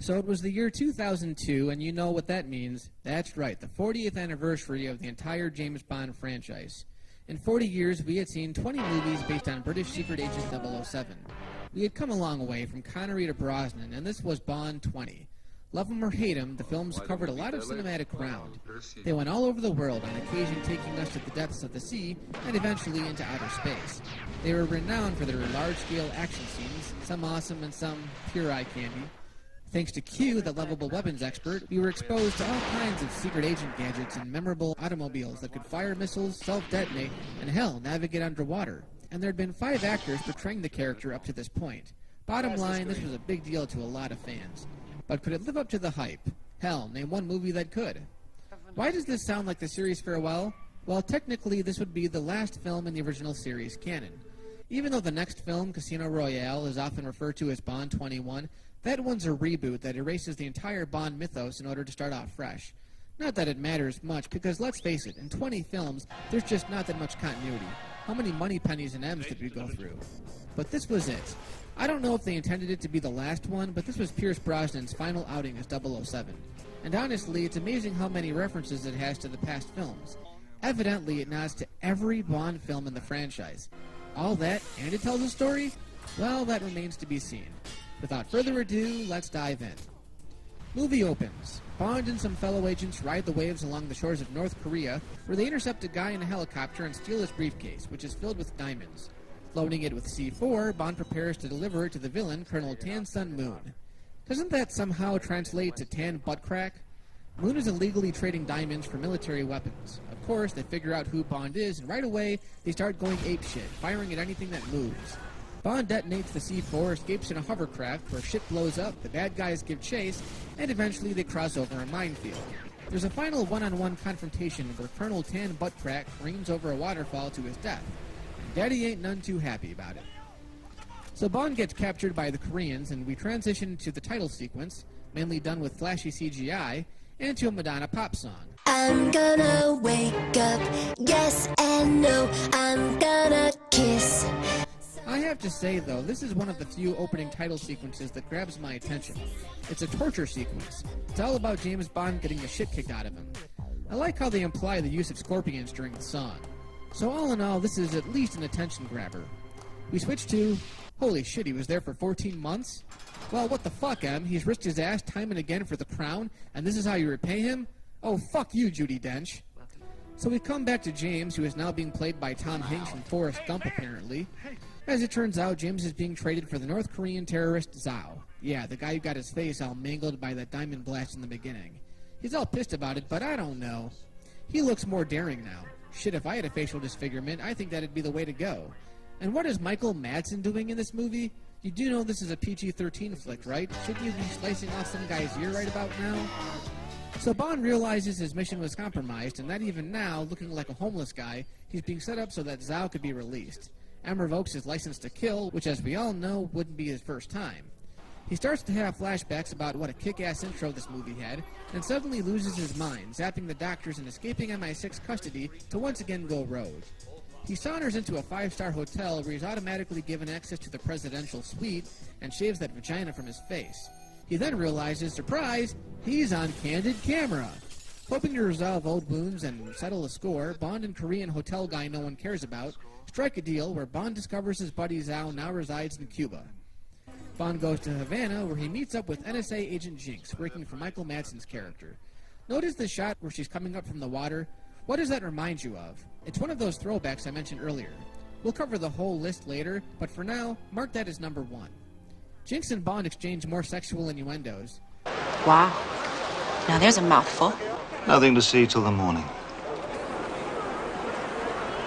So it was the year 2002, and you know what that means. That's right, the 40th anniversary of the entire James Bond franchise. In 40 years, we had seen 20 movies based on British secret agent 007. We had come a long way from Connery to Brosnan, and this was Bond 20. Love him or hate him, the films covered a lot of cinematic ground. They went all over the world, on occasion taking us to the depths of the sea, and eventually into outer space. They were renowned for their large-scale action scenes, some awesome and some pure eye candy. Thanks to Q, the lovable weapons expert, we were exposed to all kinds of secret agent gadgets and memorable automobiles that could fire missiles, self-detonate, and hell, navigate underwater. And there had been 5 actors portraying the character up to this point. Bottom line, this was a big deal to a lot of fans. But could it live up to the hype? Hell, name one movie that could. Why does this sound like the series farewell? Well, technically, this would be the last film in the original series canon. Even though the next film, Casino Royale, is often referred to as Bond 21, that one's a reboot that erases the entire Bond mythos in order to start off fresh. Not that it matters much, because let's face it, in 20 films, there's just not that much continuity. How many money pennies and M's did we go through? But this was it. I don't know if they intended it to be the last one, but this was Pierce Brosnan's final outing as 007. And honestly, it's amazing how many references it has to the past films. Evidently, it nods to every Bond film in the franchise. All that, and it tells a story? Well, that remains to be seen. Without further ado, let's dive in. Movie opens. Bond and some fellow agents ride the waves along the shores of North Korea, where they intercept a guy in a helicopter and steal his briefcase, which is filled with diamonds. Loading it with C4, Bond prepares to deliver it to the villain, Colonel Tan Sun Moon. Doesn't that somehow translate to Tan Butt Crack? Moon is illegally trading diamonds for military weapons. Of course, they figure out who Bond is, and right away, they start going apeshit, firing at anything that moves. Bond detonates the C4, escapes in a hovercraft, where shit blows up, the bad guys give chase, and eventually they cross over a minefield. There's a final one-on-one confrontation where Colonel Tan Butt Crack careens over a waterfall to his death. Daddy ain't none too happy about it. So Bond gets captured by the Koreans, and we transition to the title sequence, mainly done with flashy CGI, and to a Madonna pop song. I'm gonna wake up, yes and no, I'm gonna kiss. I have to say, though, this is one of the few opening title sequences that grabs my attention. It's a torture sequence. It's all about James Bond getting the shit kicked out of him. I like how they imply the use of scorpions during the song. So all in all, this is at least an attention grabber. We switch to, holy shit, he was there for 14 months? Well, what the fuck, Em? He's risked his ass time and again for the crown, and this is how you repay him? Oh, fuck you, Judi Dench. So we come back to James, who is now being played by Tom Hanks from Forrest Gump, apparently. As it turns out, James is being traded for the North Korean terrorist Zhao. Yeah, the guy who got his face all mangled by that diamond blast in the beginning. He's all pissed about it, but I don't know. He looks more daring now. Shit, if I had a facial disfigurement, I think that'd be the way to go. And what is Michael Madsen doing in this movie? You do know this is a PG-13 flick, right? Shouldn't you be slicing off some guy's ear right about now? So Bond realizes his mission was compromised, and that even now, looking like a homeless guy, he's being set up so that Zhao could be released. M revokes his license to kill, which as we all know, wouldn't be his first time. He starts to have flashbacks about what a kick-ass intro this movie had, and suddenly loses his mind, zapping the doctors and escaping MI6 custody to once again go rogue. He saunters into a 5-star hotel where he's automatically given access to the presidential suite and shaves that vagina from his face. He then realizes, surprise, he's on candid camera. Hoping to resolve old wounds and settle a score, Bond and Korean hotel guy no one cares about strike a deal where Bond discovers his buddy Zhao now resides in Cuba. Bond goes to Havana, where he meets up with NSA agent Jinx, working for Michael Madsen's character. Notice the shot where she's coming up from the water? What does that remind you of? It's one of those throwbacks I mentioned earlier. We'll cover the whole list later, but for now, mark that as number 1. Jinx and Bond exchange more sexual innuendos. Wow. Now there's a mouthful. Nothing to see till the morning.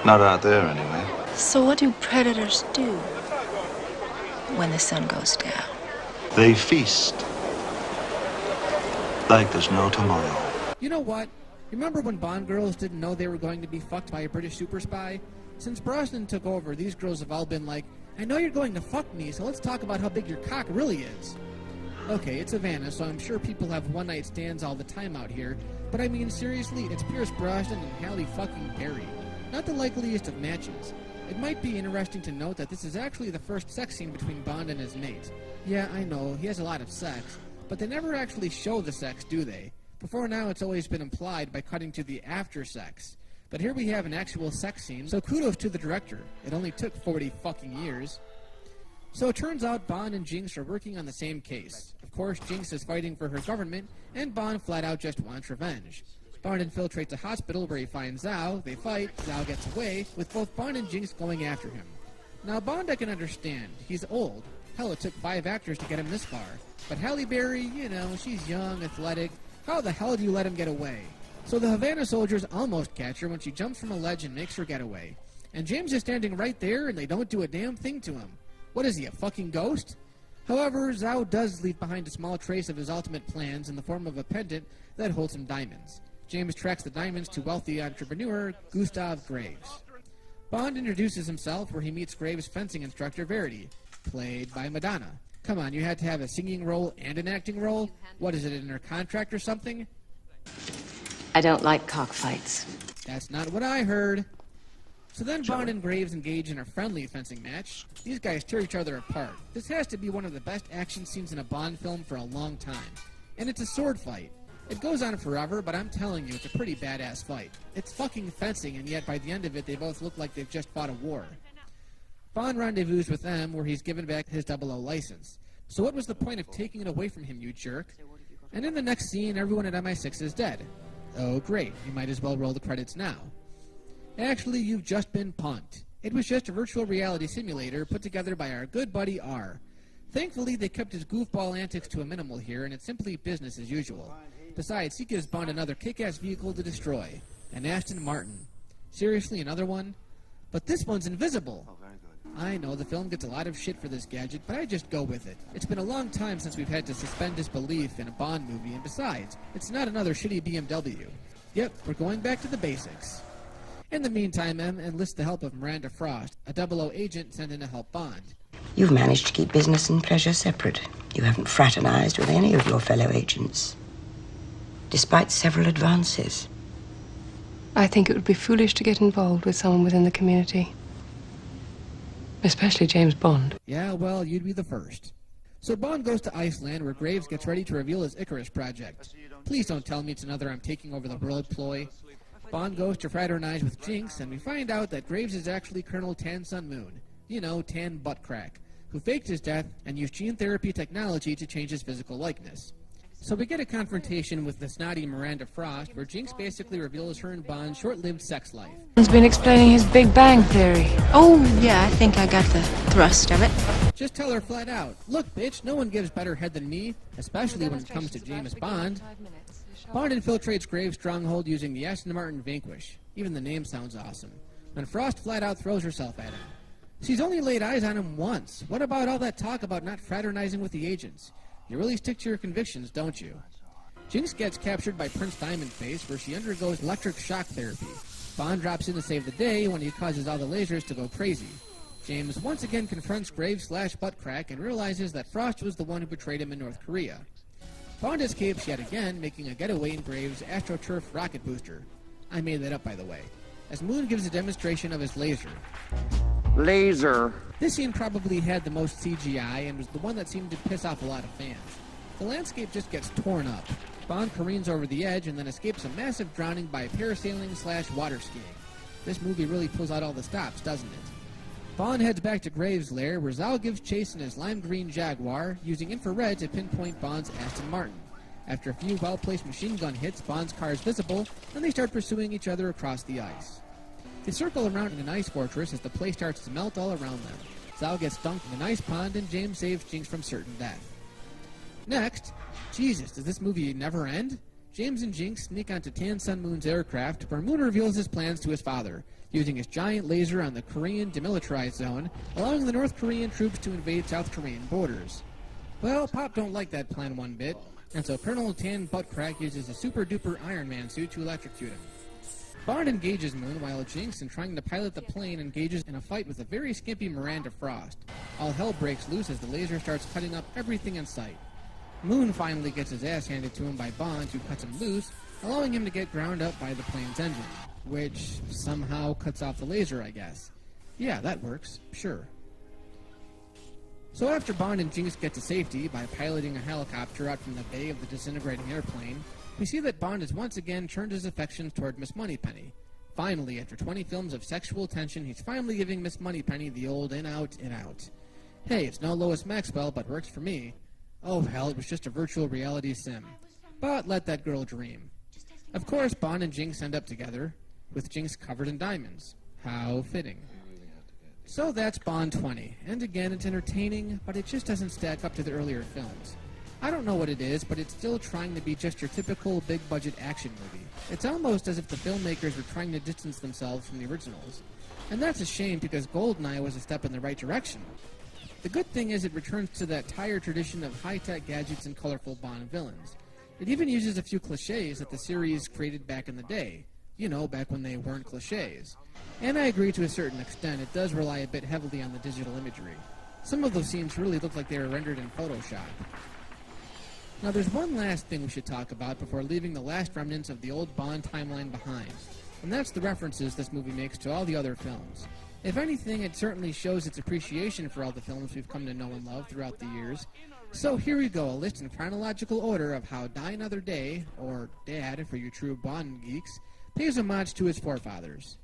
Not out there, anyway. So what do predators do when the sun goes down? They feast. Like there's no tomorrow. You know what? Remember when Bond girls didn't know they were going to be fucked by a British super spy? Since Brosnan took over, these girls have all been like, I know you're going to fuck me, so let's talk about how big your cock really is. Okay, it's Havana, so I'm sure people have one-night stands all the time out here, but I mean, seriously, it's Pierce Brosnan and Halle fucking Berry. Not the likeliest of matches. It might be interesting to note that this is actually the first sex scene between Bond and his mate. Yeah, I know, he has a lot of sex, But they never actually show the sex, do they? Before now, it's always been implied by cutting to the after sex. But here we have an actual sex scene, so kudos to the director. It only took 40 fucking years. So it turns out Bond and Jinx are working on the same case. Of course, Jinx is fighting for her government, and Bond flat out just wants revenge. Bond infiltrates a hospital where he finds Zhao, they fight, Zhao gets away, with both Bond and Jinx going after him. Now Bond I can understand, he's old. Hell, it took 5 actors to get him this far. But Halle Berry, you know, she's young, athletic. How the hell do you let him get away? So the Havana soldiers almost catch her when she jumps from a ledge and makes her get away. And James is standing right there and they don't do a damn thing to him. What is he, a fucking ghost? However, Zhao does leave behind a small trace of his ultimate plans in the form of a pendant that holds some diamonds. James tracks the diamonds to wealthy entrepreneur Gustav Graves. Bond introduces himself where he meets Graves' fencing instructor Verity, played by Madonna. Come on, you had to have a singing role and an acting role? What is it, in her contract or something? I don't like cockfights. That's not what I heard. So then Bond and Graves engage in a friendly fencing match. These guys tear each other apart. This has to be one of the best action scenes in a Bond film for a long time. And it's a sword fight. It goes on forever, but I'm telling you, it's a pretty badass fight. It's fucking fencing, and yet by the end of it, they both look like they've just fought a war. Bond rendezvous with them, where he's given back his 00 license. So what was the point of taking it away from him, you jerk? And in the next scene, everyone at MI6 is dead. Oh, great. You might as well roll the credits now. Actually, you've just been punked. It was just a virtual reality simulator put together by our good buddy R. Thankfully, they kept his goofball antics to a minimal here, and it's simply business as usual. Besides, he gives Bond another kick-ass vehicle to destroy. An Aston Martin. Seriously, another one? But this one's invisible. I know the film gets a lot of shit for this gadget, but I just go with it. It's been a long time since we've had to suspend disbelief in a Bond movie, and besides, it's not another shitty BMW. Yep, we're going back to the basics. In the meantime, M enlists the help of Miranda Frost, a 00 agent sent in to help Bond. You've managed to keep business and pleasure separate. You haven't fraternized with any of your fellow agents, despite several advances. I think it would be foolish to get involved with someone within the community. Especially James Bond. Yeah, well, you'd be the first. So Bond goes to Iceland, where Graves gets ready to reveal his Icarus project. Please don't tell me it's another I'm taking over the world ploy. Bond goes to fraternize with Jinx, and we find out that Graves is actually Colonel Tan Sun Moon. You know, Tan Butt Crack, who faked his death and used gene therapy technology to change his physical likeness. So we get a confrontation with the snotty Miranda Frost, where Jinx basically reveals her and Bond's short-lived sex life. He's been explaining his Big Bang Theory. Oh, yeah, I think I got the thrust of it. Just tell her flat out, look, bitch, no one gives better head than me, especially when it comes to James Bond. Bond infiltrates Graves' stronghold using the Aston Martin Vanquish. Even the name sounds awesome. When Frost flat out throws herself at him. She's only laid eyes on him once. What about all that talk about not fraternizing with the agents? You really stick to your convictions, don't you? Jinx gets captured by Prince Diamond Face, where she undergoes electric shock therapy. Bond drops in to save the day when he causes all the lasers to go crazy. James once again confronts Graves/Butt Crack and realizes that Frost was the one who betrayed him in North Korea. Bond escapes yet again, making a getaway in Graves' AstroTurf rocket booster. I made that up, by the way. As Moon gives a demonstration of his laser. Laser. This scene probably had the most CGI and was the one that seemed to piss off a lot of fans. The landscape just gets torn up. Bond careens over the edge and then escapes a massive drowning by parasailing/water skiing. This movie really pulls out all the stops, doesn't it? Bond heads back to Graves' lair, where Zhao gives chase in his lime green Jaguar, using infrared to pinpoint Bond's Aston Martin. After a few well-placed machine gun hits, Bond's car is visible, and they start pursuing each other across the ice. They circle around in an ice fortress as the place starts to melt all around them. Zhao gets dunked in an ice pond, and James saves Jinx from certain death. Next, Jesus, does this movie never end? James and Jinx sneak onto Tan Sun Moon's aircraft, where Moon reveals his plans to his father, using his giant laser on the Korean demilitarized zone, allowing the North Korean troops to invade South Korean borders. Well, Pop don't like that plan one bit, and so Colonel Tan Butt Crack uses a super-duper Iron Man suit to electrocute him. Bond engages Moon, while Jinx, in trying to pilot the plane, engages in a fight with a very skimpy Miranda Frost. All hell breaks loose as the laser starts cutting up everything in sight. Moon finally gets his ass handed to him by Bond, who cuts him loose, allowing him to get ground up by the plane's engine, which somehow cuts off the laser, I guess. Yeah, that works. Sure. So after Bond and Jinx get to safety by piloting a helicopter out from the bay of the disintegrating airplane, we see that Bond has once again turned his affections toward Miss Moneypenny. Finally, after 20 films of sexual tension, he's finally giving Miss Moneypenny the old in-out, in-out. Hey, it's no Lois Maxwell, but works for me. Oh hell, it was just a virtual reality sim. But let that girl dream. Of course, Bond and Jinx end up together, with Jinx covered in diamonds. How fitting. So that's Bond 20, and again, it's entertaining, but it just doesn't stack up to the earlier films. I don't know what it is, but it's still trying to be just your typical big-budget action movie. It's almost as if the filmmakers were trying to distance themselves from the originals. And that's a shame, because GoldenEye was a step in the right direction. The good thing is it returns to that tired tradition of high-tech gadgets and colorful Bond villains. It even uses a few cliches that the series created back in the day. You know, back when they weren't cliches. And I agree to a certain extent, it does rely a bit heavily on the digital imagery. Some of those scenes really look like they were rendered in Photoshop. Now there's one last thing we should talk about before leaving the last remnants of the old Bond timeline behind, and that's the references this movie makes to all the other films. If anything, it certainly shows its appreciation for all the films we've come to know and love throughout the years. So here we go, a list in chronological order of how Die Another Day, or Dad for you true Bond geeks, pays homage to his forefathers.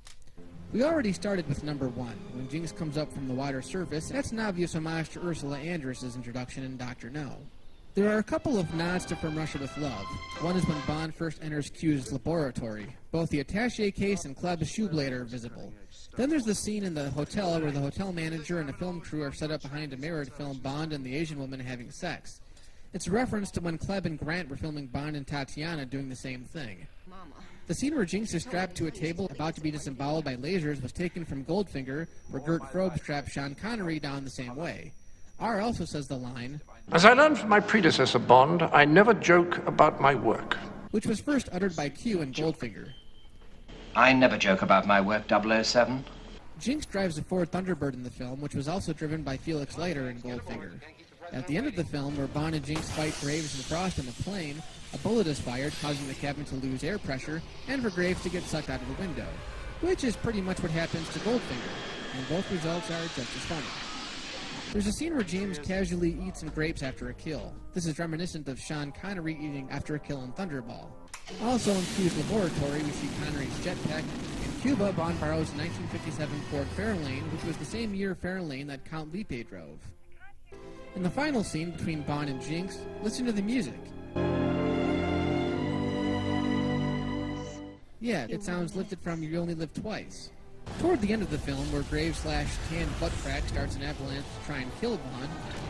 We already started with number 1, when Jinx comes up from the water surface. That's an obvious homage to Ursula Andress' introduction in Dr. No. There are a couple of nods to From Russia with Love. One is when Bond first enters Q's laboratory. Both the attaché case and Kleb's shoe blade are visible. Then there's the scene in the hotel where the hotel manager and a film crew are set up behind a mirror to film Bond and the Asian woman having sex. It's a reference to when Kleb and Grant were filming Bond and Tatiana doing the same thing. The scene where Jinx is strapped to a table about to be disemboweled by lasers was taken from Goldfinger, where Gert Frobe strapped Sean Connery down the same way. R also says the line, "As I learned from my predecessor Bond, I never joke about my work," which was first uttered by Q in Goldfinger. I never joke about my work, 007. Jinx drives a Ford Thunderbird in the film, which was also driven by Felix Leiter in Goldfinger. At the end of the film, where Bond and Jinx fight Graves and Frost in the plane, a bullet is fired, causing the cabin to lose air pressure, and for Graves to get sucked out of the window, which is pretty much what happens to Goldfinger, and both results are just as funny. There's a scene where James casually eats some grapes after a kill. This is reminiscent of Sean Connery eating after a kill in Thunderball. Also in Q's laboratory, we see Connery's jetpack. In Cuba, Bond borrows a 1957 Ford Fairlane, which was the same year Fairlane that Count Lippe drove. In the final scene between Bond and Jinx, listen to the music. Yeah, it sounds lifted from You Only Live Twice. Toward the end of the film, where Graves/Tan butt crack starts an avalanche to try and kill Bond,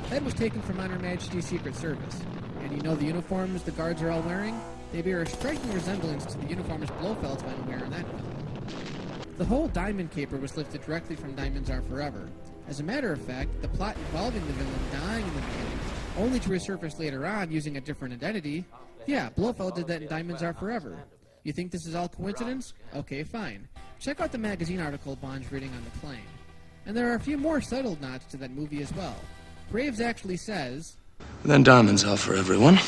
that was taken from On Her Majesty's Secret Service. And you know the uniforms the guards are all wearing? They bear a striking resemblance to the uniforms Blofeld's men wear in that film. The whole diamond caper was lifted directly from Diamonds Are Forever. As a matter of fact, the plot involving the villain dying in the beginning, only to resurface later on using a different identity, yeah, Blofeld did that in Diamonds Are Forever. You think this is all coincidence? Okay, fine. Check out the magazine article Bond's reading on the plane. And there are a few more subtle nods to that movie as well. Graves actually says, "Then diamonds are for everyone."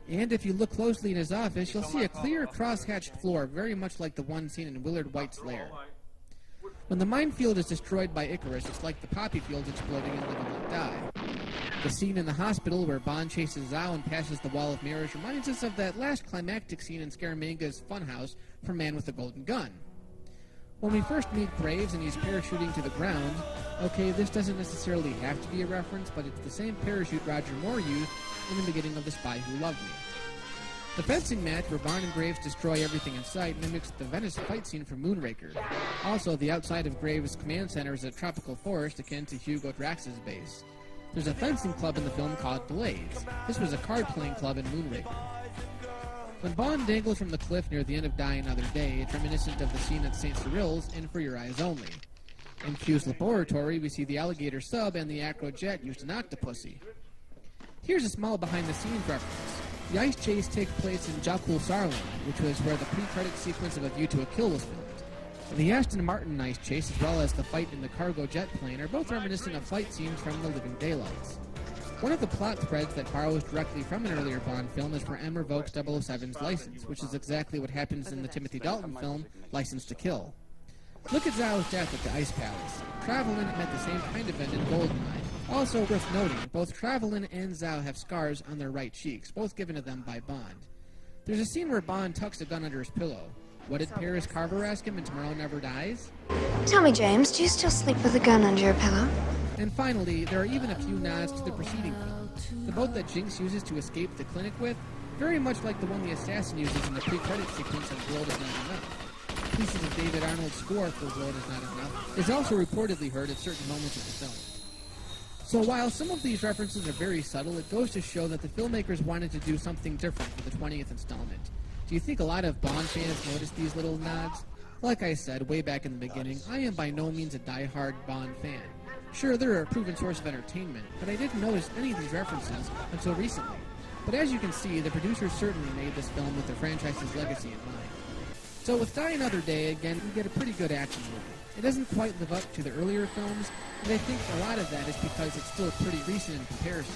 And if you look closely in his office, you'll see a clear cross-hatched floor very much like the one seen in Willard White's lair. When the minefield is destroyed by Icarus, it's like the poppy fields exploding in Live and Let Die. The scene in the hospital where Bond chases Zhao and passes the wall of mirrors reminds us of that last climactic scene in Scaramanga's funhouse from Man with the Golden Gun. When we first meet Graves and he's parachuting to the ground, okay, this doesn't necessarily have to be a reference, but it's the same parachute Roger Moore used in the beginning of The Spy Who Loved Me. The fencing match where Bond and Graves destroy everything in sight mimics the Venice fight scene from Moonraker. Also, the outside of Graves' command center is a tropical forest akin to Hugo Drax's base. There's a fencing club in the film called Blades. This was a card-playing club in Moonraker. When Bond dangles from the cliff near the end of Die Another Day, it's reminiscent of the scene at St. Cyril's in For Your Eyes Only. In Q's laboratory, we see the alligator sub and the acro jet used in Octopussy. Here's a small behind-the-scenes reference. The ice chase takes place in Jakul Sarlan, which was where the pre-credit sequence of A View to a Kill was filmed. The Aston Martin ice chase, as well as the fight in the cargo jet plane, are both reminiscent of fight scenes from The Living Daylights. One of the plot threads that borrows directly from an earlier Bond film is where M revokes 007's license, which is exactly what happens in the Timothy Dalton film, License to Kill. Look at Zhao's death at the Ice Palace. Travelin met the same kind of end in GoldenEye. Also worth noting, both Travelin and Zhao have scars on their right cheeks, both given to them by Bond. There's a scene where Bond tucks a gun under his pillow. What did Paris Carver ask him in Tomorrow Never Dies? Tell me, James, do you still sleep with a gun under your pillow? And finally, there are even a few nods to the preceding film. The boat that Jinx uses to escape the clinic with, very much like the one the assassin uses in the pre-credit sequence of World Is Not Enough. Pieces of David Arnold's score for World Is Not Enough is also reportedly heard at certain moments of the film. So while some of these references are very subtle, it goes to show that the filmmakers wanted to do something different for the 20th installment. Do you think a lot of Bond fans noticed these little nods? Like I said way back in the beginning, I am by no means a die-hard Bond fan. Sure, they're a proven source of entertainment, but I didn't notice any of these references until recently. But as you can see, the producers certainly made this film with the franchise's legacy in mind. So with Die Another Day, again, we get a pretty good action movie. It doesn't quite live up to the earlier films, and I think a lot of that is because it's still pretty recent in comparison.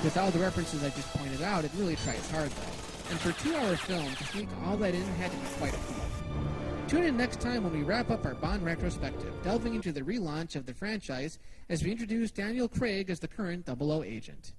With all the references I just pointed out, it really tries hard though. And for a 2-hour film, to sneak all that in had to be quite a feat. Tune in next time when we wrap up our Bond retrospective, delving into the relaunch of the franchise as we introduce Daniel Craig as the current 00 agent.